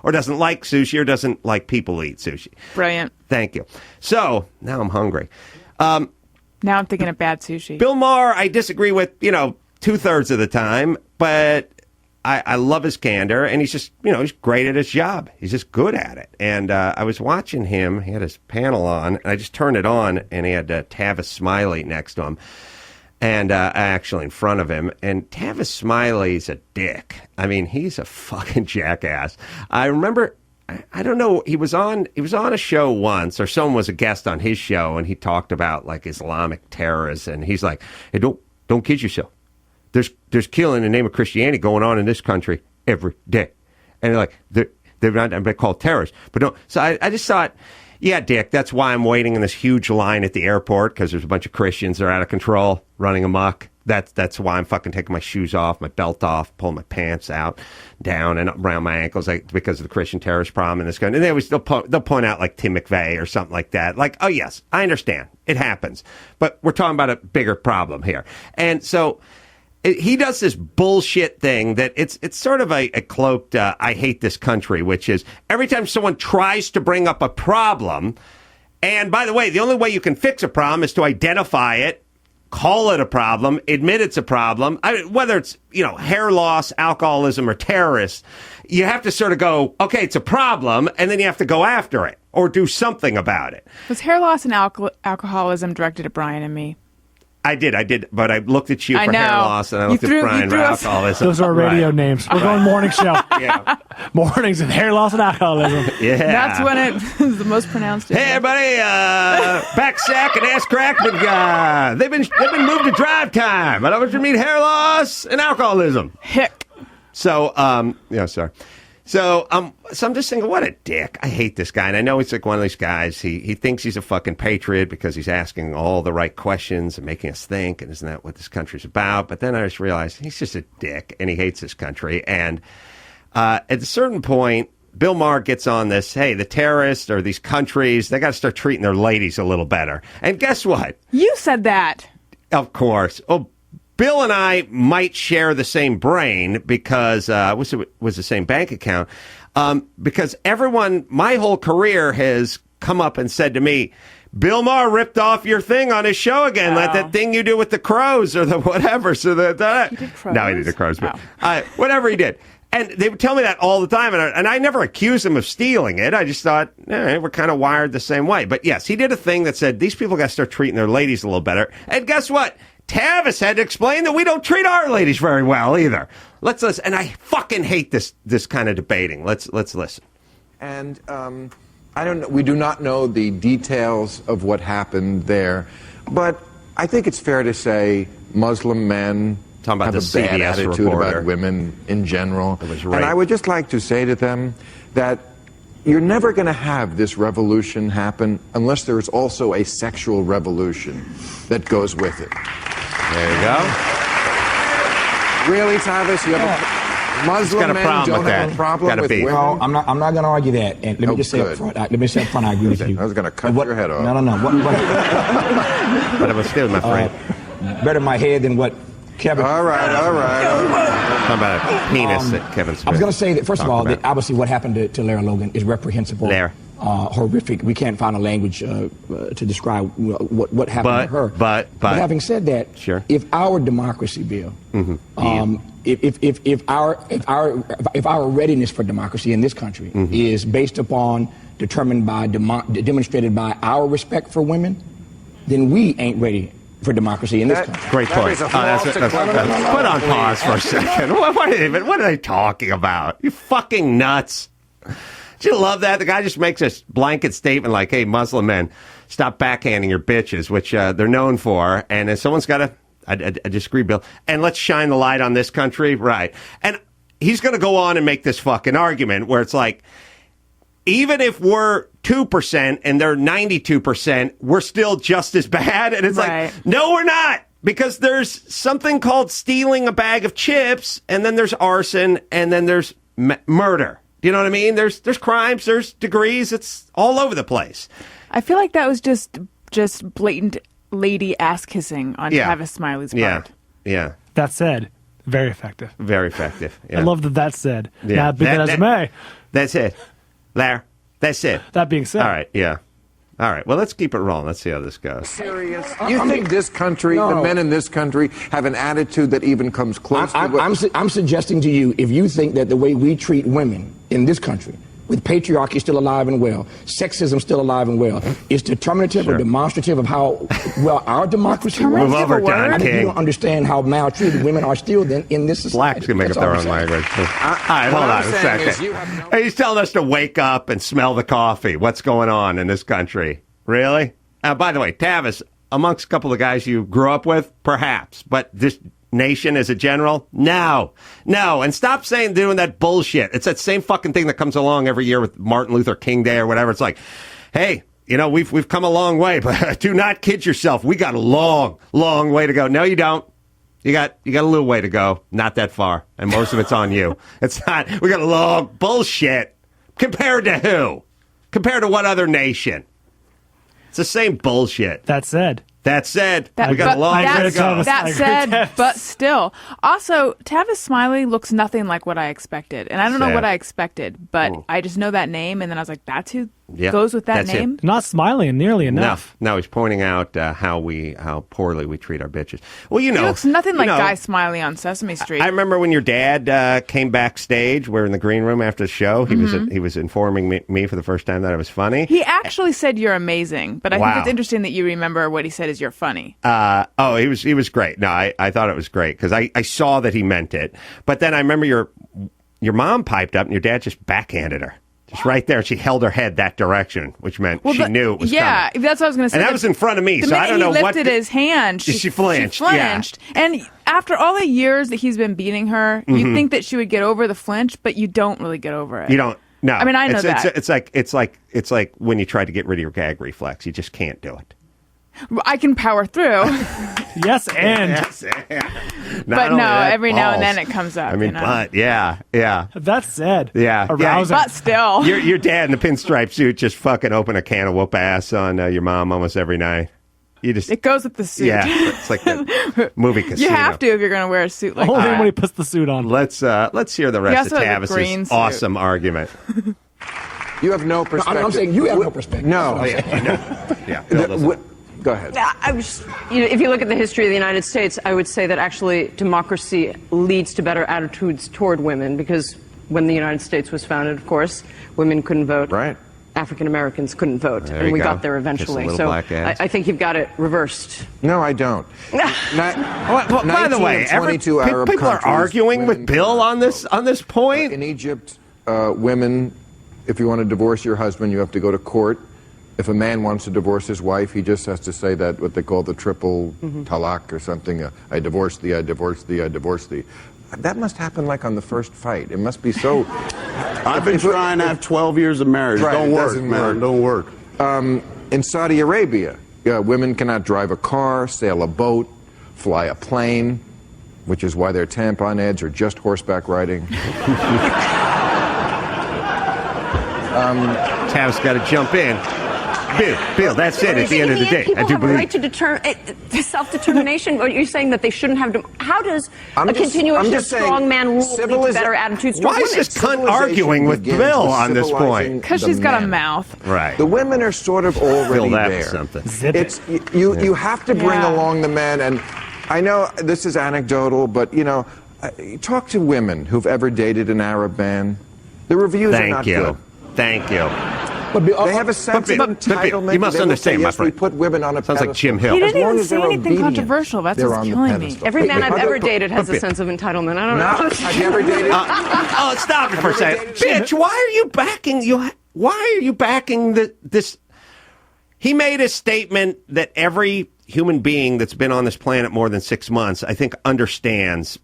or doesn't like sushi or doesn't like people who eat sushi. Brilliant. Thank you. So now I'm hungry. Now I'm thinking of bad sushi. Bill Maher, I disagree with, 2/3 of the time, but I love his candor, and he's just, he's great at his job. He's just good at it. And I was watching him. He had his panel on, and I just turned it on, and he had Tavis Smiley next to him, and actually in front of him. And Tavis Smiley's a dick. I mean, he's a fucking jackass. I remember, I don't know, he was on a show once, or someone was a guest on his show, and he talked about, like, Islamic terrorists, and he's like, hey, don't kid yourself. There's killing in the name of Christianity going on in this country every day. And they're not called terrorists. But don't. So I just thought, yeah, Dick, that's why I'm waiting in this huge line at the airport, because there's a bunch of Christians that are out of control, running amok. That's why I'm fucking taking my shoes off, my belt off, pulling my pants out, down and up around my ankles, because of the Christian terrorist problem in this country. And they'll point out like Tim McVeigh or something like that. Like, oh yes, I understand, it happens, but we're talking about a bigger problem here. And so he does this bullshit thing that it's sort of a cloaked I hate this country, which is every time someone tries to bring up a problem, and by the way, the only way you can fix a problem is to identify it, call it a problem, admit it's a problem. Whether it's, hair loss, alcoholism, or terrorists, you have to sort of go, okay, it's a problem, and then you have to go after it or do something about it. Was hair loss and alcoholism directed at Brian and me? I did, but I looked at you for hair loss, and I looked at Brian for alcoholism. Those are our radio names. We're going morning show. Yeah. Mornings and hair loss and alcoholism. Yeah. That's when it is the most pronounced. Hey, everybody, back sack and ass crack, but they've been moved to drive time. I want you to meet hair loss and alcoholism. Hick. So, sorry. So I'm just thinking, what a dick. I hate this guy. And I know he's like one of these guys. He thinks he's a fucking patriot because he's asking all the right questions and making us think. And isn't that what this country's about? But then I just realized he's just a dick and he hates this country. And at a certain point, Bill Maher gets on this, hey, the terrorists or these countries, they got to start treating their ladies a little better. And guess what? You said that. Of course. Oh, Bill and I might share the same brain because it was the same bank account. Because everyone, my whole career has come up and said to me, Bill Maher ripped off your thing on his show again, like that thing you do with the crows or the whatever. So he did crows? No, he did the crows, but whatever he did. And they would tell me that all the time, and I never accused him of stealing it. I just thought, we're kind of wired the same way. But yes, he did a thing that said these people got to start treating their ladies a little better. And guess what? Tavis had to explain that we don't treat our ladies very well either. Let's listen. And I fucking hate this kind of debating. Let's listen. And I don't know. We do not know the details of what happened there, but I think it's fair to say Muslim men have a bad attitude about women in general. And I would just like to say to them that you're never going to have this revolution happen unless there is also a sexual revolution that goes with it. There you go. Really, Tavis? You have a Muslim men don't have a problem with women? Well, I'm not going to argue that. And let me just say up front. I agree with you. I was going to cut your head off. No. But I was still my friend. Better my head than what Kevin. All right. Talking about a penis that Kevin Smith. I was going to say that, first of all, that obviously what happened to Lara Logan is reprehensible. Horrific. We can't find a language to describe what happened to her. But having said that, sure. If our democracy, Bill, if our readiness for democracy in this country is based upon, determined by, demonstrated by our respect for women, then we ain't ready for democracy in this country. Great point. Put on pause for a second. What are they talking about? You fucking nuts. Do you love that? The guy just makes a blanket statement like, hey, Muslim men, stop backhanding your bitches, which they're known for. And if someone's got I disagree, Bill, and let's shine the light on this country. Right. And he's going to go on and make this fucking argument where it's like, even if we're 2% and they're 92%, we're still just as bad. And it's like, no, we're not. Because there's something called stealing a bag of chips, and then there's arson, and then there's murder. Do you know what I mean? There's crimes, there's degrees. It's all over the place. I feel like that was just blatant lady ass kissing on Tavis Smiley's part. Yeah. That said, very effective. Very effective. Yeah. I love that said. Yeah. Not big as May. That's it. There. That's it. That being said. All right, yeah. All right, well, let's keep it rolling. Let's see how this goes. Serious? You think this country, the men in this country, have an attitude that even comes close to what... I'm suggesting to you, if you think that the way we treat women in this country, with patriarchy still alive and well, sexism still alive and well, is determinative or demonstrative of how well our democracy Move over, Don I think King. you don't understand how maltreated women are still then in this society. Blacks can make up their own language. All right, hold on a second. He's telling us to wake up and smell the coffee. What's going on in this country? Really? By the way, Tavis, amongst a couple of guys you grew up with, perhaps, but this nation as a general, no. And stop doing that bullshit. It's that same fucking thing that comes along every year with Martin Luther King Day or whatever. It's like, hey, we've come a long way, but do not kid yourself. We got a long, long way to go. No, you don't. You got a little way to go. Not that far. And most of it's on you. It's not. We got a long bullshit. Compared to who? Compared to what other nation? It's the same bullshit. That said, we got a long way to go. That said, but still. Also, Tavis Smiley looks nothing like what I expected. And I don't know what I expected, but I just know that name, and then I was like, that's who goes with that name? It. Not smiling nearly enough. No, he's pointing out how poorly we treat our bitches. Well, he looks nothing like Guy Smiley on Sesame Street. I remember when your dad came backstage. We're in the green room after the show. He was informing me for the first time that I was funny. He actually said you're amazing, but I think it's interesting that you remember what he said is you're funny. He was great. No, I thought it was great because I saw that he meant it. But then I remember your mom piped up and your dad just backhanded her. Just right there, she held her head that direction, which meant she knew it was coming. That's what I was going to say. And that was in front of me, so I don't know what... he lifted his hand, she flinched. Yeah. And after all the years that he's been beating her, you'd think that she would get over the flinch, but you don't really get over it. You don't. No. I mean, I know that. It's like when you try to get rid of your gag reflex. You just can't do it. I can power through. Yes, and. But no, every now and then it comes up. I mean, but yeah. That said. Yeah. But still. Your dad in the pinstripe suit just fucking open a can of whoop ass on your mom almost every night. It goes with the suit. Yeah, it's like the movie Casino. You have to if you're going to wear a suit like that. Only when he puts the suit on. Let's hear the rest of Tavis's awesome argument. You have no perspective. No, I'm saying you have no perspective. No. Yeah. Go ahead. If you look at the history of the United States, I would say that actually democracy leads to better attitudes toward women because when the United States was founded, of course, women couldn't vote. Right. African Americans couldn't vote, there and we go. got there eventually. So I think you've got it reversed. No, I don't. By the way, people are arguing with Bill on this point. In Egypt, women, if you want to divorce your husband, you have to go to court. If a man wants to divorce his wife, he just has to say that what they call the triple talaq or something. I divorce thee, I divorce thee, I divorce thee. That must happen like on the first fight. It must be so... I've been trying to have 12 years of marriage. Right, Don't work, man. Don't work. In Saudi Arabia, women cannot drive a car, sail a boat, fly a plane, which is why their tampon ads are just horseback riding. Tav's got to jump in. Bill, that's it at the end of the day. People have a right to self-determination. Are you saying that they shouldn't have... How does a continuation of strongman rule lead to better attitudes toward women? Why is this cunt arguing with Bill on this point? Because she's got a mouth. Right. The women are sort of already there. Something. You have to bring along the men, and I know this is anecdotal, but, talk to women who've ever dated an Arab man. The reviews are not good. Thank you. But they have a sense of entitlement. You must understand, my friend. We put women on a Sounds pedestal. like Jim Hill. He didn't even say anything controversial. That's what's killing me. Every man I've ever dated has a sense of entitlement. I don't know. Have you ever dated? Stop it for a second. Bitch, why are you backing this? He made a statement that every human being that's been on this planet more than 6 months, I think, understands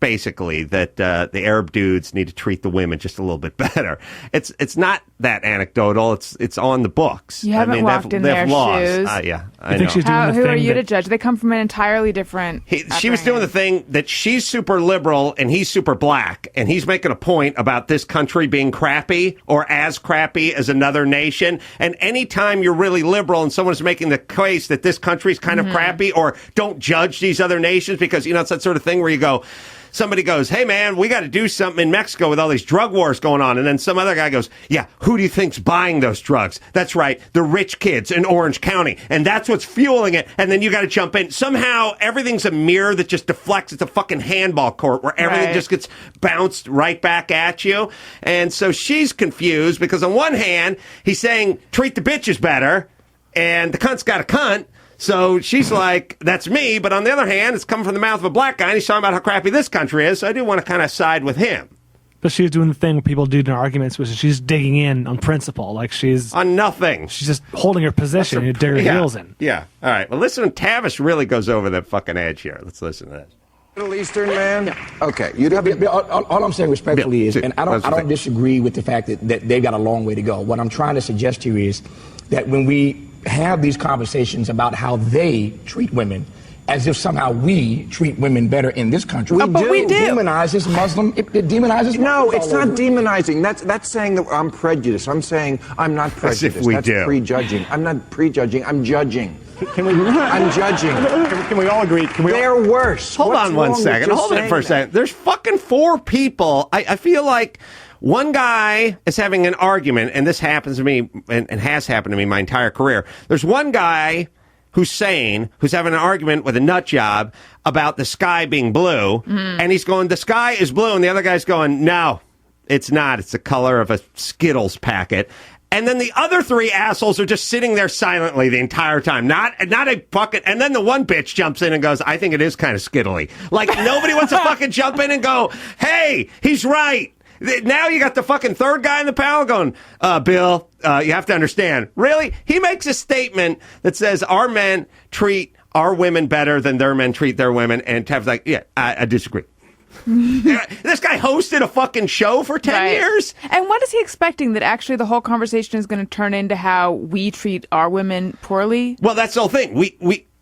basically that the Arab dudes need to treat the women just a little bit better. It's not that anecdotal. It's on the books. You haven't walked in their shoes. Yeah, I think know. she's doing the Who thing are you that- to judge? They come from an entirely different. She was doing the thing that she's super liberal and he's super black, and he's making a point about this country being crappy or as crappy as another nation. And anytime you're really liberal and someone's making the case that this country's kind of crappy, or don't judge these other nations because, it's that sort of thing where you go, somebody goes, hey, man, we got to do something in Mexico with all these drug wars going on. And then some other guy goes, yeah, who do you think's buying those drugs? That's right, the rich kids in Orange County. And that's what's fueling it. And then you got to jump in. Somehow everything's a mirror that just deflects. It's a fucking handball court where everything just gets bounced right back at you. And so she's confused because on one hand, he's saying, treat the bitches better. And the cunt's got a cunt. So she's like, that's me. But on the other hand, it's coming from the mouth of a black guy, and he's talking about how crappy this country is. So I do want to kind of side with him. But she's doing the thing people do in arguments, which is she's digging in on principle. Like she's... On nothing. She's just holding her position and dig her heels in. Yeah. All right. Well, listen, Tavis really goes over the fucking edge here. Let's listen to this. Middle Eastern man? Okay. All I'm saying respectfully is, and I don't disagree with the fact that they've got a long way to go. What I'm trying to suggest to you is that when we have these conversations about how they treat women, as if somehow we treat women better in this country. We do. It demonizes Muslim. It demonizes Muslims. No, it's not demonizing. That's saying that I'm prejudiced. I'm saying I'm not prejudiced. As if we That's do. Prejudging. I'm not prejudging. I'm judging. Can we? I'm judging. Can we all agree? They're worse. Hold What's on one wrong with second. just Hold it saying for a that? second. There's fucking 4 people. I feel like one guy is having an argument, and this happens to me and has happened to me my entire career. There's one guy who's sane, who's having an argument with a nut job about the sky being blue, and he's going, the sky is blue, and the other guy's going, no, it's not. It's the color of a Skittles packet. And then the other 3 assholes are just sitting there silently the entire time. Not a fucking... And then the one bitch jumps in and goes, I think it is kind of skittly. Like, nobody wants to fucking jump in and go, hey, he's right. Now you got the fucking third guy in the panel going, Bill, you have to understand. Really? He makes a statement that says our men treat our women better than their men treat their women. And Tav's like, yeah, I disagree. This guy hosted a fucking show for 10 years? And what is he expecting? That actually the whole conversation is going to turn into how we treat our women poorly? Well, that's the whole thing.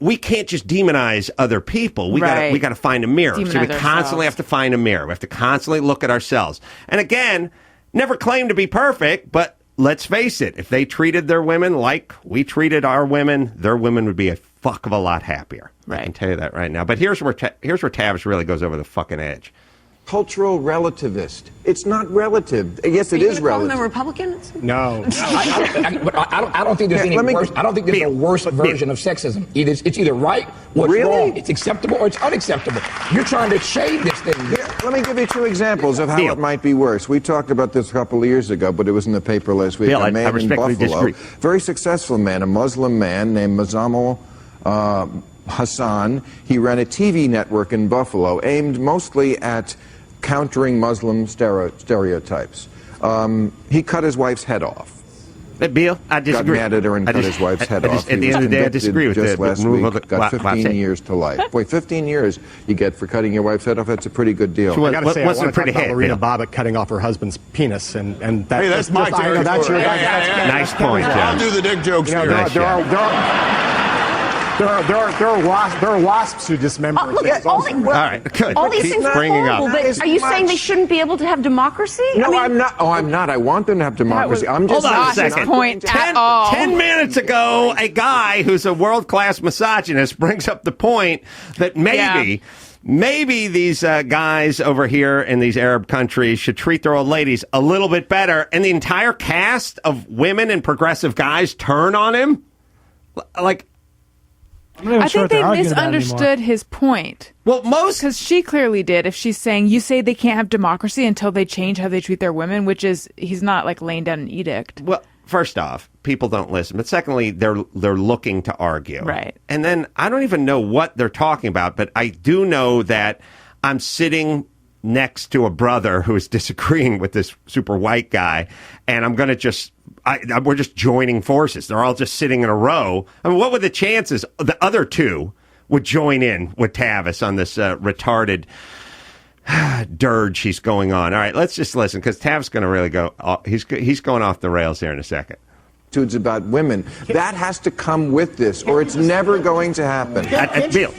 We can't just demonize other people. We gotta find a mirror. So we constantly have to find a mirror. We have to constantly look at ourselves. And again, never claim to be perfect, but let's face it, if they treated their women like we treated our women, their women would be a fuck of a lot happier. Right. I can tell you that right now. But here's where Tavis really goes over the fucking edge. Cultural relativist. It's not relative. Yes, it is relative. Are you Republicans? No. I don't think there's any worse. I don't think there's a worse version of sexism. It's either right or it's wrong. It's acceptable or it's unacceptable. You're trying to shade this thing. Let me give you 2 examples of how it might be worse. We talked about this a couple of years ago, but it was in the paper last week. Bill, a man I respectfully in Buffalo, disagree. very successful man, a Muslim man named Mazamal Hassan. He ran a TV network in Buffalo aimed mostly at countering Muslim stereotypes. He cut his wife's head off. Bill, I disagree. Got mad at her and cut his wife's head off. At the end of the day, I disagree with just that. last week. Got 15 years to life. Boy, 15 years you get for cutting your wife's head off. That's a pretty good deal. I got to say, I want to talk pretty about hit, Lorena Bill? Bobbitt cutting off her husband's penis, and that. Hey, that's my I know that's your territory. guy. Nice point, I'll John. do the dick jokes here. There are wasps who dismember. Look, all right, good. All these Keep things are bringing horrible, up. but are you saying they shouldn't be able to have democracy? No, I'm not. Oh, I'm not. I want them to have democracy. I'm just Hold on a saying second. Point at all. 10 minutes ago, a guy who's a world-class misogynist brings up the point that maybe these guys over here in these Arab countries should treat their old ladies a little bit better, and the entire cast of women and progressive guys turn on him? Like, I think they misunderstood his point. well, Because she clearly did. If she's saying, you say they can't have democracy until they change how they treat their women, which is, he's not like laying down an edict. Well, first off, people don't listen. But secondly, they're looking to argue. Right. And then I don't even know what they're talking about, but I do know that I'm sitting next to a brother who is disagreeing with this super white guy, and I'm going to we're just joining forces. They're all just sitting in a row. I mean, what were the chances the other 2 would join in with Tavis on this retarded dirge he's going on? All right, let's just listen, because Tavis is going to really go. He's going off the rails here in a second. attitudes about women. That has to come with this, or it's never going to happen. Bill.